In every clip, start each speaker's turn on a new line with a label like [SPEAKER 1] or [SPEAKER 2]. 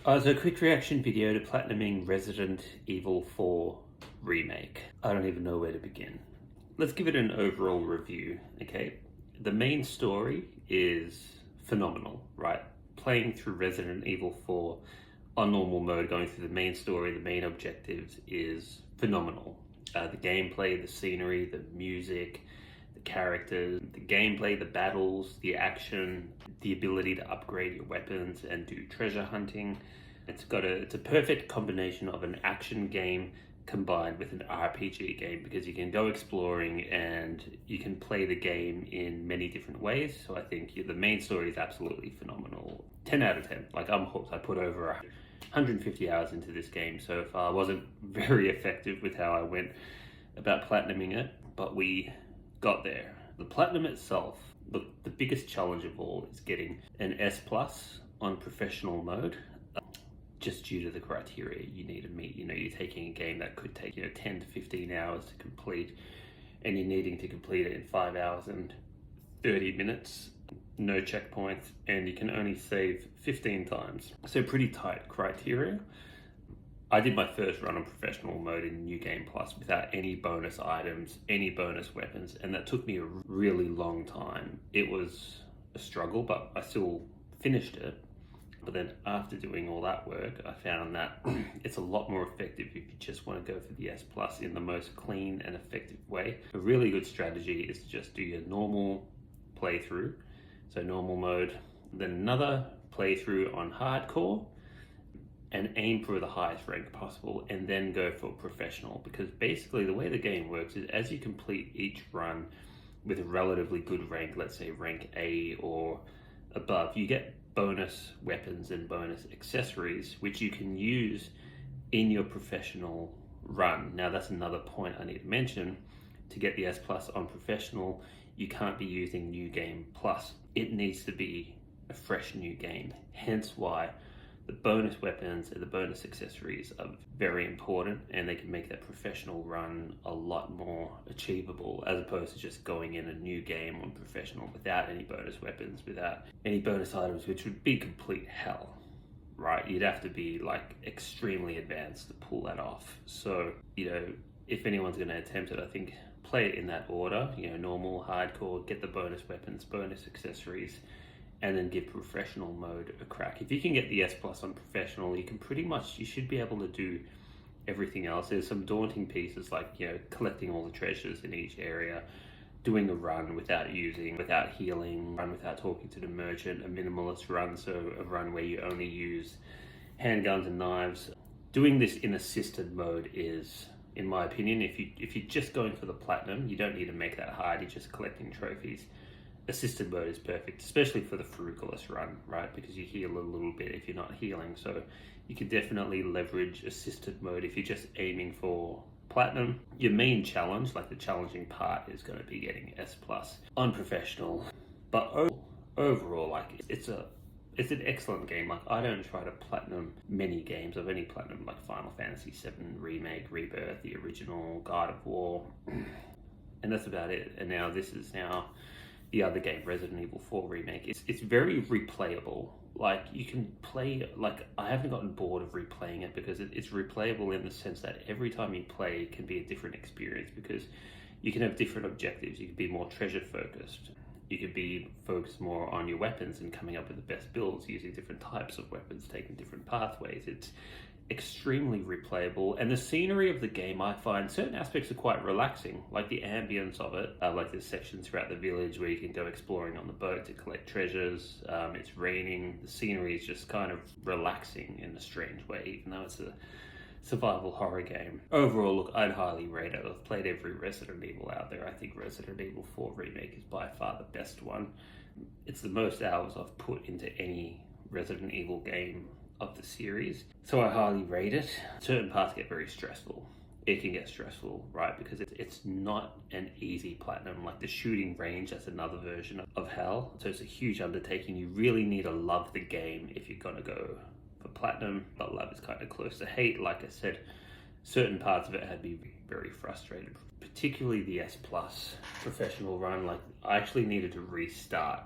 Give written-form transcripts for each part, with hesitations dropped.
[SPEAKER 1] So a quick reaction video to platinuming Resident Evil 4 Remake. I don't even know where to begin. Let's give it an overall review, okay? The main story is phenomenal, right? Playing through Resident Evil 4 on normal mode, going through the main story, the main objectives is phenomenal. The gameplay, the scenery, the music, the characters, the gameplay, the battles, the action, the ability to upgrade your weapons and do treasure hunting. It's a perfect combination of an action game combined with an RPG game, because you can go exploring and you can play the game in many different ways. So I think the main story is absolutely phenomenal. 10 out of 10. Like, I'm hooked. I put over 150 hours into this game so far. I wasn't very effective with how I went about platinuming it, but we got there. The platinum itself, look, the biggest challenge of all is getting an S plus on professional mode, just due to the criteria you need to meet. You're taking a game that could take 10 to 15 hours to complete, and you're needing to complete it in 5 hours and 30 minutes, no checkpoints, and you can only save 15 times. So pretty tight criteria. I did my first run on professional mode in New Game Plus without any bonus items, any bonus weapons, and that took me a really long time. It was a struggle, but I still finished it. But then after doing all that work, I found that it's a lot more effective if you just want to go for the S plus in the most clean and effective way. A really good strategy is to just do your normal playthrough, so normal mode, then another playthrough on hardcore, and aim for the highest rank possible, and then go for professional. Because basically the way the game works is, as you complete each run with a relatively good rank, let's say rank A or above, you get bonus weapons and bonus accessories which you can use in your professional run. Now that's another point I need to mention. To get the S plus on professional, you can't be using New Game Plus. It needs to be a fresh new game, hence why the bonus weapons and the bonus accessories are very important, and they can make that professional run a lot more achievable, as opposed to just going in a new game on professional without any bonus weapons, without any bonus items, which would be complete hell, right? You'd have to be like extremely advanced to pull that off. So, if anyone's going to attempt it, I think play it in that order, normal, hardcore, get the bonus weapons, bonus accessories, and then give professional mode a crack. If you can get the S plus on professional, you should be able to do everything else. There's some daunting pieces like, collecting all the treasures in each area, doing a run without healing, run without talking to the merchant, a minimalist run, so a run where you only use handguns and knives. Doing this in assisted mode is, in my opinion, if you're just going for the platinum, you don't need to make that hard, you're just collecting trophies. Assisted mode is perfect, especially for the frugalist run, right? Because you heal a little bit if you're not healing. So you can definitely leverage assisted mode if you're just aiming for platinum. Your main challenge, like the challenging part, is going to be getting S plus on professional. But overall, like, it's an excellent game. Like, I don't try to platinum many games. I've only platinum like Final Fantasy VII Remake, Rebirth, the original, God of War, and that's about it. And now this is the other game, Resident Evil 4 Remake. It's very replayable. Like, you can play, like, I haven't gotten bored of replaying it, because it's replayable in the sense that every time you play, it can be a different experience, because you can have different objectives. You can be more treasure focused. You could be focused more on your weapons and coming up with the best builds, using different types of weapons, taking different pathways. It's extremely replayable, and the scenery of the game, I find certain aspects are quite relaxing, like the ambience of it. Like, there's sections throughout the village where you can go exploring on the boat to collect treasures. It's raining. The scenery is just kind of relaxing in a strange way, even though it's a survival horror game. Overall, look, I'd highly rate it. I've played every Resident Evil out there. I think Resident Evil 4 Remake is by far the best one. It's the most hours I've put into any Resident Evil game of the series, so I highly rate it. Certain parts get very stressful. It can get stressful, right? Because it's not an easy platinum. Like the shooting range, that's another version of hell. So it's a huge undertaking. You really need to love the game if you're gonna go for platinum, but love is kind of close to hate. Like I said, certain parts of it had me very frustrated, particularly the S plus professional run. Like, I actually needed to restart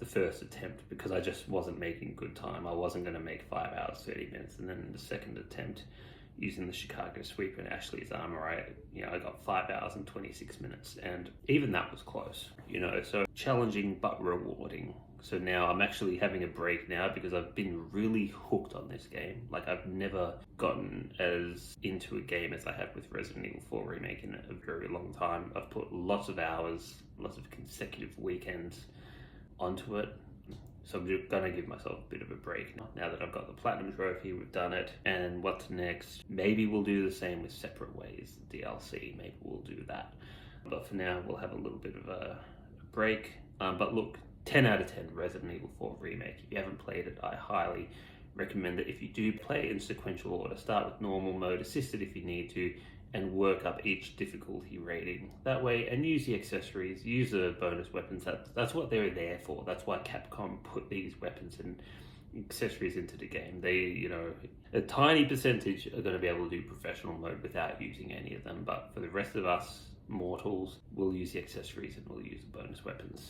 [SPEAKER 1] the first attempt because I just wasn't making good time. I wasn't going to make 5 hours 30 minutes, and then the second attempt using the Chicago sweep and Ashley's armor, I got 5 hours and 26 minutes, and even that was close. So challenging but rewarding. So now I'm actually having a break now because I've been really hooked on this game. Like, I've never gotten as into a game as I have with Resident Evil 4 Remake in a very long time. I've put lots of hours, lots of consecutive weekends onto it. So I'm just gonna give myself a bit of a break now that I've got the Platinum Trophy, we've done it. And what's next? Maybe we'll do the same with Separate Ways, DLC, maybe we'll do that. But for now, we'll have a little bit of a break. But look, 10 out of 10 Resident Evil 4 Remake. If you haven't played it, I highly recommend that if you do play it in sequential order, start with normal mode, assisted if you need to, and work up each difficulty rating that way, and use the accessories, use the bonus weapons. That's what they're there for. That's why Capcom put these weapons and accessories into the game. They, a tiny percentage are going to be able to do professional mode without using any of them, but for the rest of us mortals, we'll use the accessories and we'll use the bonus weapons.